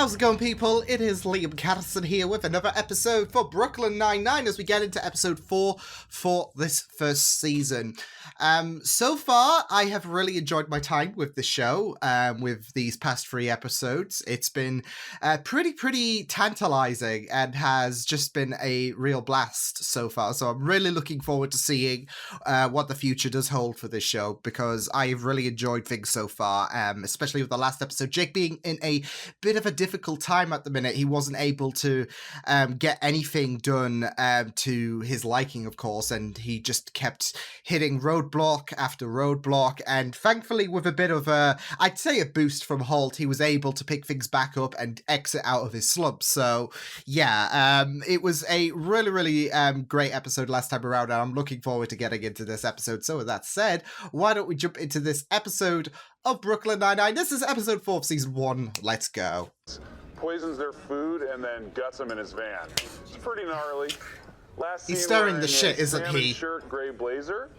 How's it going, people? It is Liam Caddison here with another episode for Brooklyn Nine-Nine as we get into episode 4 for this first season. So far, I have really enjoyed my time with the show, with these past 3 episodes. It's been pretty tantalizing and has just been a real blast so far. So I'm really looking forward to seeing what the future does hold for this show, because I've really enjoyed things so far, especially with the last episode. Jake being in a bit of a difficult time at the minute. He wasn't able to get anything done to his liking, of course, and he just kept hitting roadblock after roadblock, and thankfully with a bit of I'd say a boost from Holt, he was able to pick things back up and exit out of his slump. So yeah, it was a really great episode last time around, and I'm looking forward to getting into this episode. So with that said, why don't we jump into this episode of Brooklyn Nine-Nine. This is episode 4 of season 1. Let's go. Poisons their food and then guts them in his van. It's pretty gnarly. He's stirring the shit, isn't he? Shirt, gray blazer,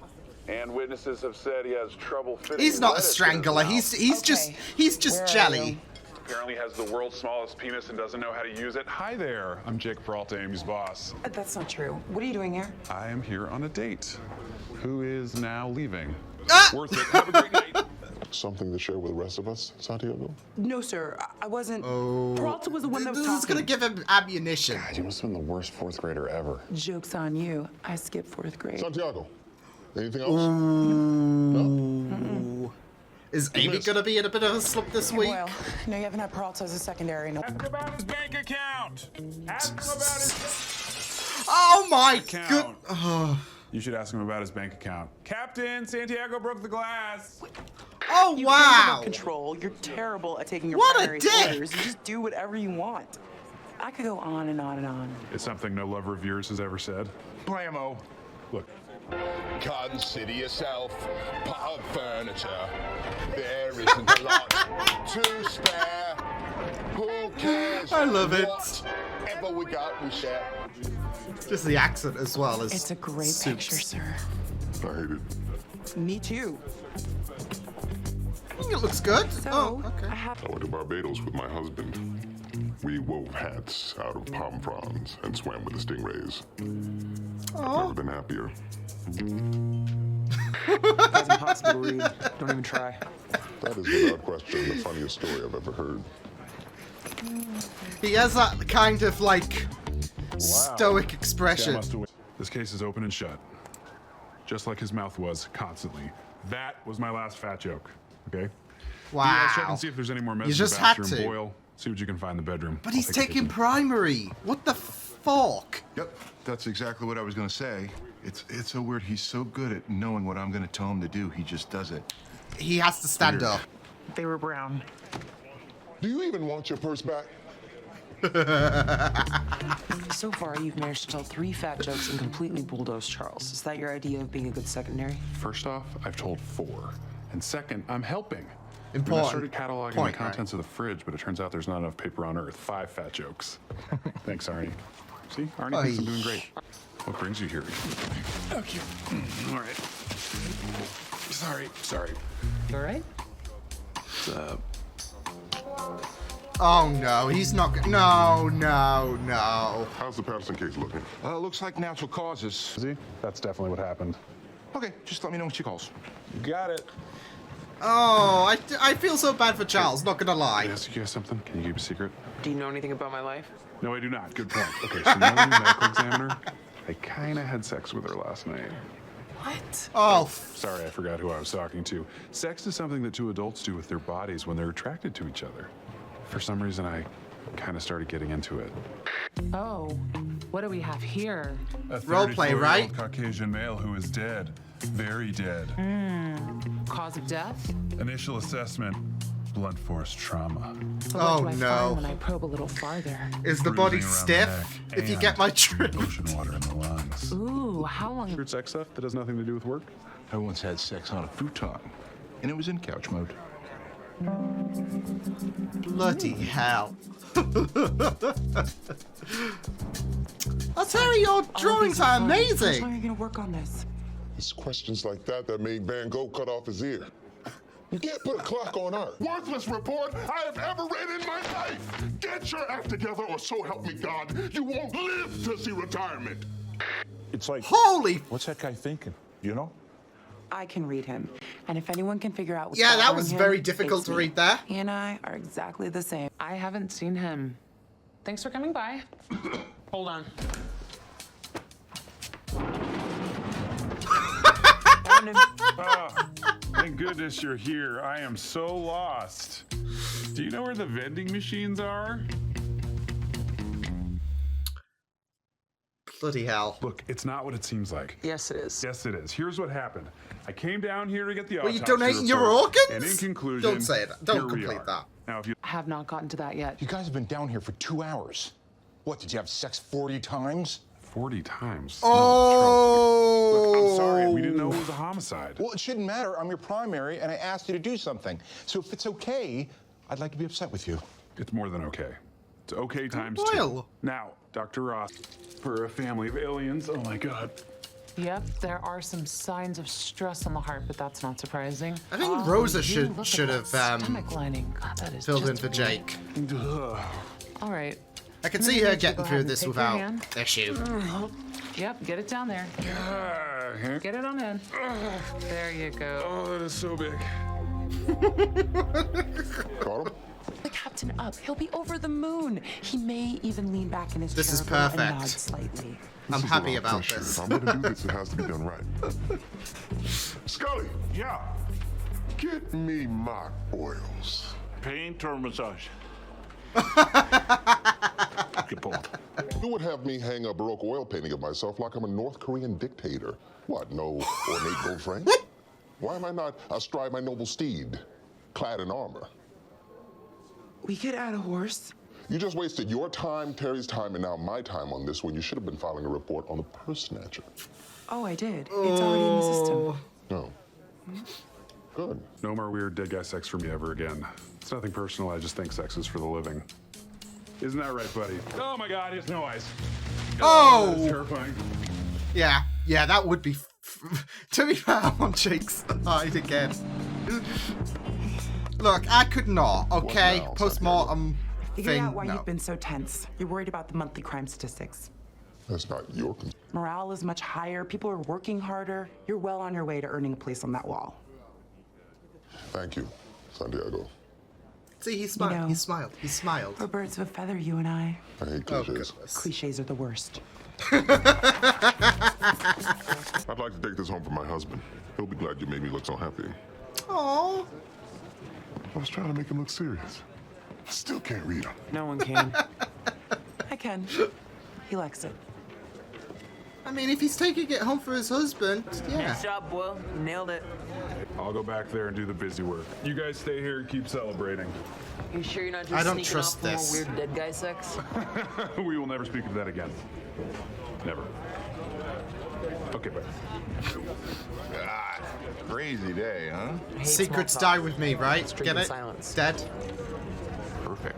and witnesses have said he has trouble fitting. He's not a strangler. He's just jelly. Apparently has the world's smallest penis and doesn't know how to use it. Hi there, I'm Jake Peralta, Amy's boss. That's not true. What are you doing here? I am here on a date. Who is now leaving? Ah! Worth it. Have a great night. Something to share with the rest of us, Santiago? No, sir. I wasn't. Oh. Peralta was the one that was This talking. is gonna give him ammunition. God, you must have been the worst 4th grader ever. Joke's on you. I skipped 4th grade. Santiago, anything else? No? Is Amy gonna be in a bit of a slump this week? Well, no, you haven't had Peralta as a secondary. No. Ask about his bank account. Ask him about his Oh my account. god! Oh. You should ask him about his bank account. Captain, Santiago broke the glass. Oh You wow! can't have control. You're terrible at taking your What a primary dick! orders. You just do whatever you want. I could go on and on and on. It's something no lover of yours has ever said. Blammo. Look. Consider yourself part of furniture. There isn't a lot to spare. Who cares? I love it. Whatever we got, we share. Just the accent as well as It's a great Soups. picture, sir. I hate it. Me too. I think it looks good. So, Oh, okay. I have. I went to Barbados with my husband. We wove hats out of palm fronds and swam with the stingrays. I've never been happier. That's impossible to read. Don't even try. That is without question the funniest story I've ever heard. He has that kind of like stoic expression. This case is open and shut. Just like his mouth was constantly. That was my last fat joke. Okay? Wow. Check and see if there's any more messages. just had to. Boyle. See what you can find in the bedroom. But I'll he's take a taking kitchen. primary. What the fuck? Yep, that's exactly what I was gonna say. It's so weird. He's so good at knowing what I'm gonna tell him to do. He just does it. He has to stand up. They were brown. Do you even want your purse back? So far, you've managed to tell 3 fat jokes and completely bulldoze Charles. Is that your idea of being a good secondary? First off, I've told 4. And second, I'm helping. I Important started cataloging point, the contents of the fridge, but it turns out there's not enough paper on Earth. 5 fat jokes. Thanks, Arnie. See, Arnie thinks I'm doing great. What brings you here? Thank you. All right. Sorry. You all right? Oh no, he's not. No. How's the Patterson case looking? Looks like natural causes. See? That's definitely what happened. Okay, just let me know when she calls. Got it. Oh, I feel so bad for Charles. Not gonna lie. Can I ask you guys something? Can you keep a secret? Do you know anything about my life? No, I do not. Good point. Okay, so now the medical examiner, I kind of had sex with her last night. What? Oh, Sorry, I forgot who I was talking to. Sex is something that 2 adults do with their bodies when they're attracted to each other. For some reason, I kind of started getting into it. Oh, what do we have here? A Role play, right? 34-year-old Caucasian male who is dead. Very dead. Cause of death? Initial assessment, blunt force trauma. But Oh, what do I no. find when I probe a little farther? is the Bruising body around the stiff? neck If you and get my drift. Ocean water in the lungs. Ooh, how long? Weird sex stuff that has nothing to do with work? I once had sex on a futon, and it was in couch mode. Bloody hell. I'll tell you, your drawings are How long are amazing. you gonna work on this? It's questions like that that made Van Gogh cut off his ear. You can't put a clock on Earth. Worthless report I have ever read in my life. Get your act together, or so help me God, you won't live to see retirement. It's like, Holy. what's that guy thinking? You know? I can read him. And if anyone can figure out what's Yeah, that bothering was him, very difficult it's to me. read there. He and I are exactly the same. I haven't seen him. Thanks for coming by. Hold on. Thank goodness you're here. I am so lost. Do you know where the vending machines are? Bloody hell. Look, it's not what it seems like. Yes, it is. Yes, it is. Here's what happened. I came down here to get the Were you autopsy donating your report, organs? And in conclusion, Don't say that. Don't here we complete are. that. Now, if you I have not gotten to that yet. You guys have been down here for 2 hours. What, did you have sex 40 times? 40 times. Oh. Look, I'm sorry. We didn't know it was a homicide. Well, it shouldn't matter. I'm your primary, and I asked you to do something. So if it's okay, I'd like to be upset with you. It's more than okay. It's okay times Boyle. 2. Now, Dr. Ross, for a family of aliens, oh my God. Yep, there are some signs of stress on the heart, but that's not surprising. I think Oh, Rosa you should look should at that have stomach lining. God, that is filled in just for weird. Jake. All right. I can I'm see gonna her let you getting go through ahead and this take your without hand. issue. Yep, get it down there. Get it on in. There you go. Oh, that is so big. Got him? The captain up. He'll be over the moon. He may even lean back in his This chair is a little and perfect. nod slightly. I'm This is a happy lot of about pressure. this. If I'm gonna do this, it has to be done right. Scully, Yeah. get me my oils. Paint or massage? Get both. Who would have me hang a Baroque oil painting of myself like I'm a North Korean dictator? What, no ornate gold frame? Why am I not astride my noble steed, clad in armor? We could add a horse. You just wasted your time, Terry's time, and now my time on this when you should have been filing a report on the purse snatcher. Oh, I did. It's already in the system. No. Good. No more weird dead guy sex for me ever again. It's nothing personal. I just think sex is for the living. Isn't that right, buddy? Oh my God, it's no eyes. Oh. That's terrifying. Yeah, that would be. To be fair, I'm on Jake's side again. Look, I could not. Okay, What now, post-mortem Figure thing. out why No. you've been so tense. You're worried about the monthly crime statistics. That's not your concern. Morale is much higher. People are working harder. You're well on your way to earning a place on that wall. Thank you, Santiago. See, he smiled. know. He smiled. He smiled. We're birds of a feather, you and I. I hate Oh cliches. goodness. Cliches are the worst. I'd like to take this home for my husband. He'll be glad you made me look so happy. Aww. I was trying to make him look serious. I still can't read him. No one can. I can. He likes it. I mean, if he's taking it home for his husband, yeah. Nice job, Will. Nailed it. I'll go back there and do the busy work. You guys stay here and keep celebrating. You sure you're not just I don't sneaking trust off for more this. weird dead guy sex? We will never speak of that again. Never. Okay, bye. Ah, crazy day, huh? I hate Secrets small die talk. with me, right? Straight Get in it? silence. Dead. Perfect.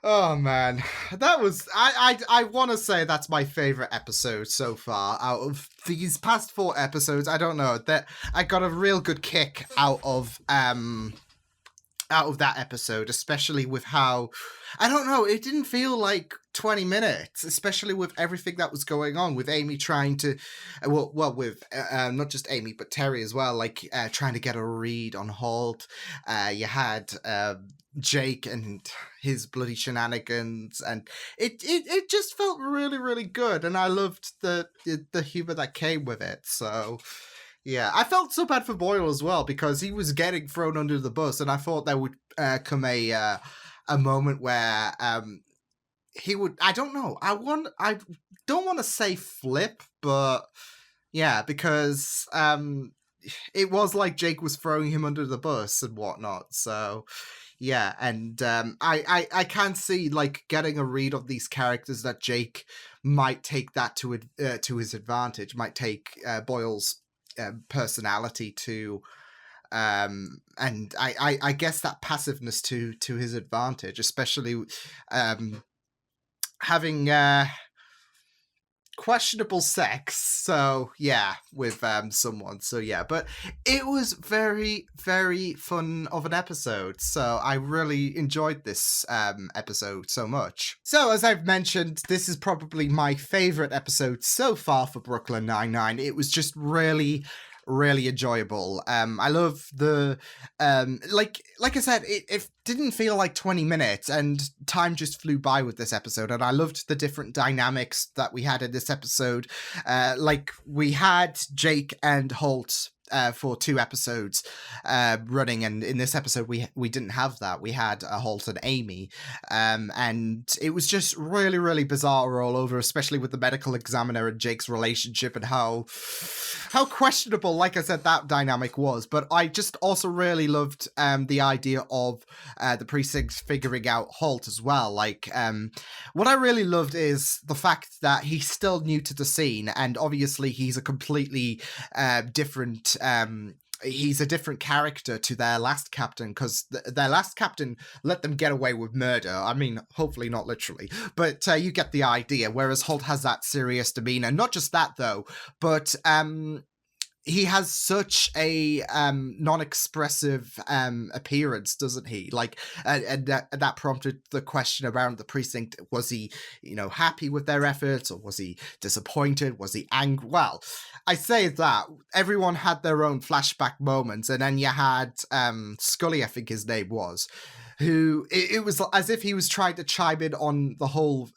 Oh man, that was I want to say that's my favorite episode so far out of these past 4 episodes. I don't know that I got a real good kick out of that episode, especially with how I don't know, it didn't feel like 20 minutes, especially with everything that was going on with Amy trying to with not just Amy but Terry as well, like trying to get a read on Holt. You had Jake and his bloody shenanigans, and it just felt really, really good, and I loved the humor that came with it. So yeah, I felt so bad for Boyle as well because he was getting thrown under the bus, and I thought there would come a moment where he would. I don't know. I don't want to say flip, but yeah, because it was like Jake was throwing him under the bus and whatnot. So yeah, and I can see like getting a read of these characters that Jake might take that to his advantage. Might take Boyle's personality to and I guess that passiveness to his advantage, especially having questionable sex, so yeah, with someone, so yeah, but it was very, very fun of an episode, so I really enjoyed this episode so much. So as I've mentioned, this is probably my favorite episode so far for Brooklyn Nine-Nine. It was just really enjoyable. I love the like I said, it didn't feel like 20 minutes, and time just flew by with this episode, and I loved the different dynamics that we had in this episode. Like we had Jake and Holt for 2 episodes running, and in this episode we didn't have that. We had Holt and Amy, and it was just really bizarre all over, especially with the medical examiner and Jake's relationship and how questionable, like I said, that dynamic was. But I just also really loved the idea of the precinct figuring out Holt as well. Like what I really loved is the fact that he's still new to the scene, and obviously he's a completely different he's a different character to their last captain, because their last captain let them get away with murder. I mean, hopefully not literally, but you get the idea. Whereas Holt has that serious demeanor. Not just that though, but he has such a non-expressive appearance, doesn't he? Like, and that prompted the question around the precinct. Was he, happy with their efforts, or was he disappointed? Was he angry? Well, I say that everyone had their own flashback moments, and then you had Scully, I think his name was, who it was as if he was trying to chime in on the whole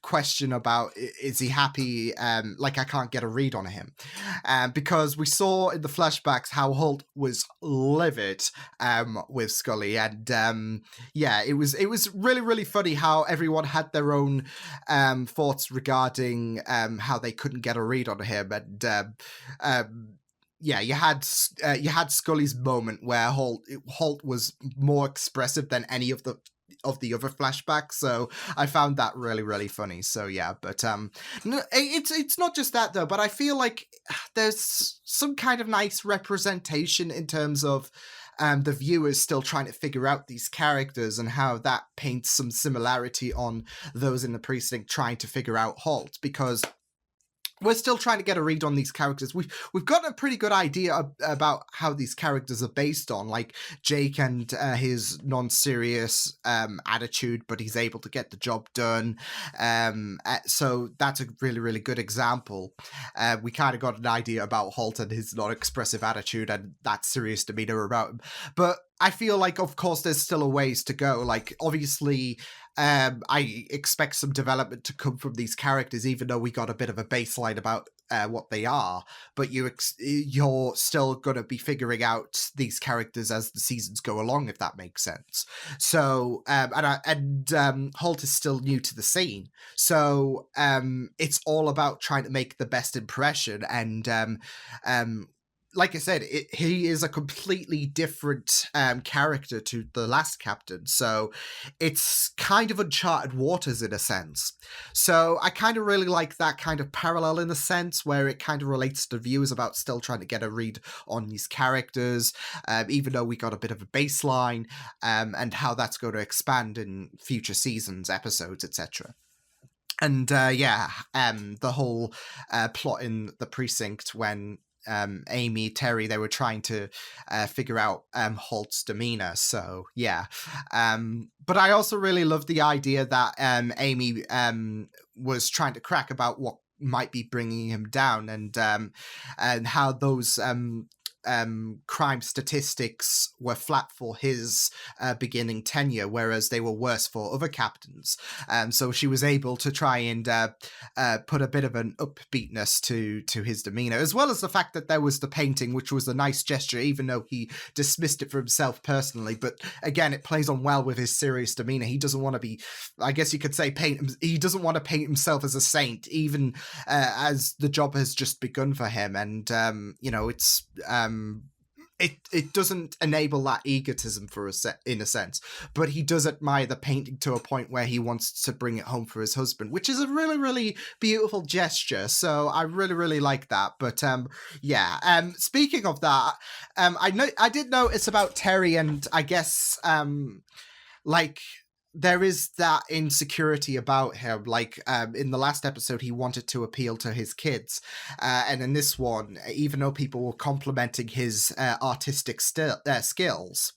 question about is he happy, like I can't get a read on him, because we saw in the flashbacks how Holt was livid with Scully, and it was really funny how everyone had their own thoughts regarding how they couldn't get a read on him, and you had Scully's moment where Holt was more expressive than any of the other flashbacks, so I found that really funny. So yeah, but it's not just that though, but I feel like there's some kind of nice representation in terms of the viewers still trying to figure out these characters, and how that paints some similarity on those in the precinct trying to figure out Holt, because we're still trying to get a read on these characters. We've got a pretty good idea about how these characters are based on, like Jake and his non-serious attitude, but he's able to get the job done. So that's a really good example. We kind of got an idea about Holt and his non-expressive attitude and that serious demeanor about him. But I feel like, of course, there's still a ways to go. Like, obviously, I expect some development to come from these characters, even though we got a bit of a baseline about what they are. But you're still going to be figuring out these characters as the seasons go along, if that makes sense. So, Holt is still new to the scene, so it's all about trying to make the best impression, and like I said, he is a completely different character to the last captain, so it's kind of uncharted waters in a sense. So I kind of really like that kind of parallel in a sense, where it kind of relates to viewers about still trying to get a read on these characters, even though we got a bit of a baseline, and how that's going to expand in future seasons, episodes, etc. And the whole plot in the precinct when Amy, Terry, they were trying to figure out Holt's demeanor. So yeah, but I also really love the idea that Amy was trying to crack about what might be bringing him down, and how those crime statistics were flat for his beginning tenure, whereas they were worse for other captains. So she was able to try and put a bit of an upbeatness to his demeanor, as well as the fact that there was the painting, which was a nice gesture, even though he dismissed it for himself personally. But again, it plays on well with his serious demeanor. He doesn't want to be, I guess you could say, he doesn't want to paint himself as a saint, even as the job has just begun for him. And it's it doesn't enable that egotism in a sense, but he does admire the painting to a point where he wants to bring it home for his husband, which is a really beautiful gesture. So I really like that. But speaking of that, I did notice about Terry, and I guess there is that insecurity about him. Like in the last episode, he wanted to appeal to his kids, and in this one, even though people were complimenting his artistic skills,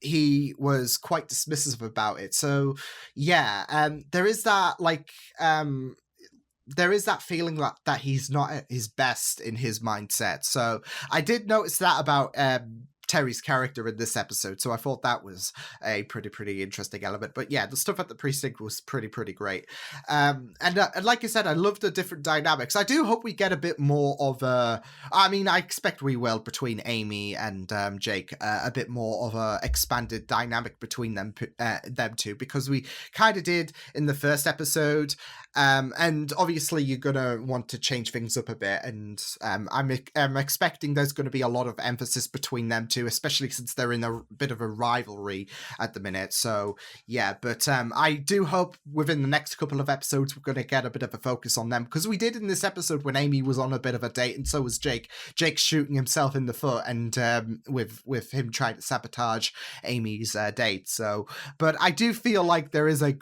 he was quite dismissive about it. So yeah, there is that there is that feeling that he's not at his best in his mindset. So I did notice that about Terry's character in this episode, so I thought that was a pretty interesting element. But yeah, the stuff at the precinct was pretty great. And like I said, I love the different dynamics. I do hope we get a bit more of a, I mean, I expect we will, between Amy and Jake, a bit more of a expanded dynamic between them two, because we kind of did in the first episode. And obviously you're gonna want to change things up a bit, and I'm expecting there's going to be a lot of emphasis between them two, especially since they're in a bit of a rivalry at the minute. So yeah, but I do hope within the next couple of episodes we're going to get a bit of a focus on them, because we did in this episode when Amy was on a bit of a date, and so was Jake shooting himself in the foot, and with him trying to sabotage Amy's date. So, but I do feel like there is a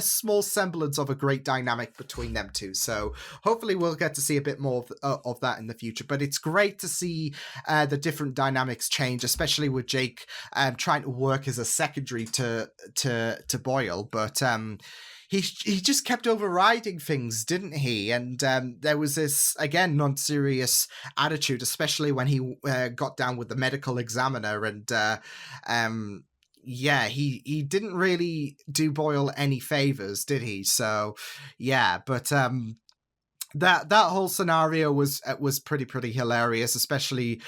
small semblance of a great dynamic between them two. So hopefully we'll get to see a bit more of that in the future. But it's great to see the different dynamics change, especially with Jake trying to work as a secondary to Boyle. But he just kept overriding things, didn't he? And there was this, again, non-serious attitude, especially when he got down with the medical examiner, and yeah, he didn't really do Boyle any favors, did he? So yeah, but that whole scenario was pretty hilarious, especially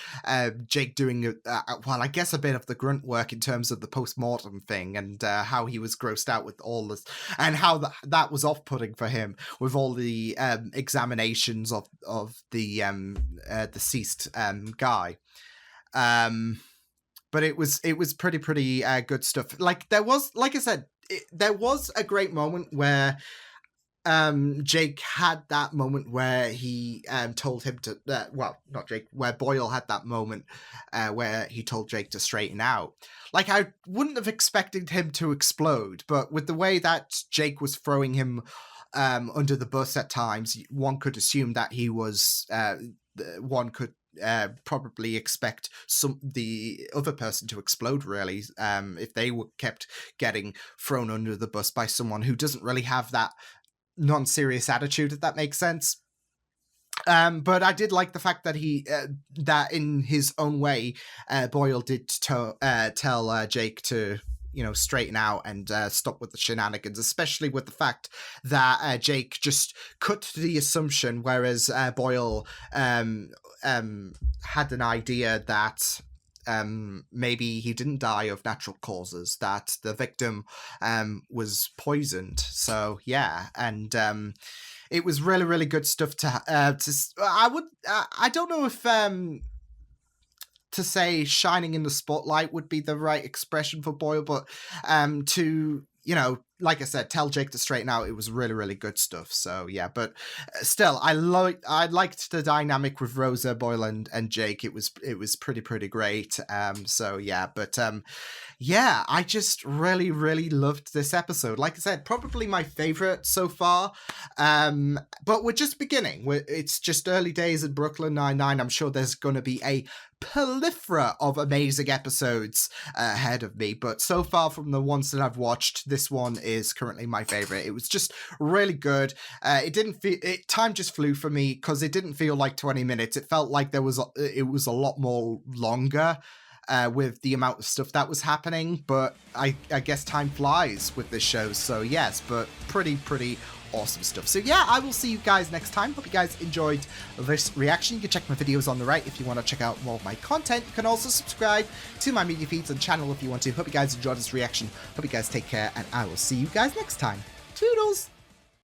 Jake doing well, I guess a bit of the grunt work in terms of the post-mortem thing, and how he was grossed out with all this, and how that was off-putting for him with all the examinations of the deceased guy. But it was pretty good stuff. Like there was, like I said, there was a great moment where Jake had that moment where he told him to, well, not Jake, where Boyle had that moment where he told Jake to straighten out. Like, I wouldn't have expected him to explode, but with the way that Jake was throwing him under the bus at times, one could assume that he was, one could probably expect the other person to explode, really, if they were kept getting thrown under the bus by someone who doesn't really have that non-serious attitude, if that makes sense. But I did like the fact that that in his own way, Boyle did tell Jake to, straighten out and stop with the shenanigans, especially with the fact that Jake just cut to the assumption, whereas Boyle had an idea that maybe he didn't die of natural causes, that the victim was poisoned. So yeah, and it was really good stuff I don't know if to say shining in the spotlight would be the right expression for Boyle, but to, like I said, tell Jake to straighten out, it was really good stuff. So yeah, but still, I liked the dynamic with Rosa, Boyle, and Jake. It was pretty great. So yeah, but yeah, I just really loved this episode. Like I said, probably my favorite so far. But we're just beginning. It's just early days at Brooklyn Nine-Nine. I'm sure there's going to be a plethora of amazing episodes ahead of me, but so far from the ones that I've watched, this one is currently my favorite. It was just really good. Time just flew for me because it didn't feel like 20 minutes. It felt like it was a lot more longer with the amount of stuff that was happening, but I guess time flies with this show. So yes, but pretty awesome stuff. So yeah, I will see you guys next time. Hope you guys enjoyed this reaction. You can check my videos on the right if you want to check out more of my content. You can also subscribe to my media feeds and channel if you want to. Hope you guys enjoyed this reaction. Hope you guys take care, and I will see you guys next time. Toodles!